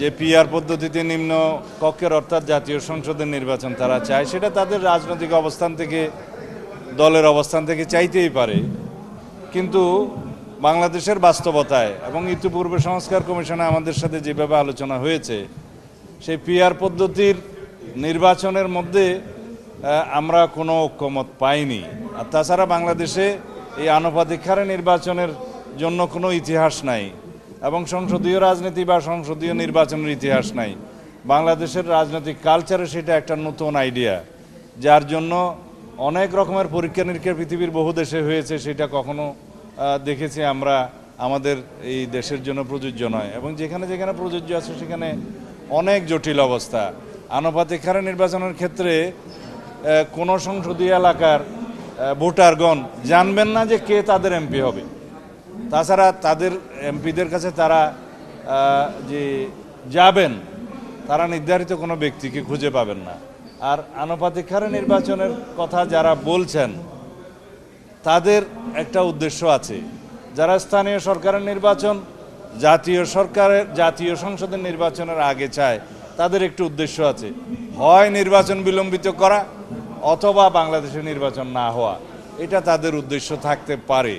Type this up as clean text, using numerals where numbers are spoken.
যে পিআর পদ্ধতিতে নিম্ন কক্ষের অর্থাৎ জাতীয় সংসদের নির্বাচন তারা চায়, সেটা তাদের রাজনৈতিক অবস্থান থেকে, দলের অবস্থান থেকে চাইতেই পারে। কিন্তু বাংলাদেশের বাস্তবতায় এবং ইতিপূর্বে সংস্কার কমিশনে আমাদের সাথে যেভাবে আলোচনা হয়েছে, সেই পিআর পদ্ধতির নির্বাচনের মধ্যে আমরা কোনো ঐক্যমত পাইনি। আর তাছাড়া বাংলাদেশে এই আনুপাতিক হারে নির্বাচনের জন্য কোনো ইতিহাস নাই এবং সংসদীয় রাজনীতি বা সংসদীয় নির্বাচনের ইতিহাস নাই। বাংলাদেশের রাজনৈতিক কালচারে সেটা একটা নতুন আইডিয়া, যার জন্য অনেক রকমের পরীক্ষা নিরীক্ষা পৃথিবীর বহু দেশে হয়েছে, সেটা কখনো দেখেছি আমরা আমাদের এই দেশের জন্য প্রযোজ্য নয়। এবং যেখানে যেখানে প্রযোজ্য আছে সেখানে অনেক জটিল অবস্থা। আনুপাতিক হারে নির্বাচনের ক্ষেত্রে কোনো সংসদীয় এলাকার ভোটারগণ জানবেন না যে কে তাদের এমপি হবে। তাছাড়া তাদের এমপিদের কাছে তারা যে যাবেন, তারা নির্ধারিত কোনো ব্যক্তিকে খুঁজে পাবেন না। আর আনুপাতিক হারে নির্বাচনের কথা যারা বলছেন, তাদের একটা উদ্দেশ্য আছে। যারা স্থানীয় সরকারের নির্বাচন জাতীয় সংসদের নির্বাচনের আগে চায়, তাদের একটু উদ্দেশ্য আছে, হয় নির্বাচন বিলম্বিত করা অথবা বাংলাদেশে নির্বাচন না হওয়া। এটা তাদের উদ্দেশ্য থাকতে পারে।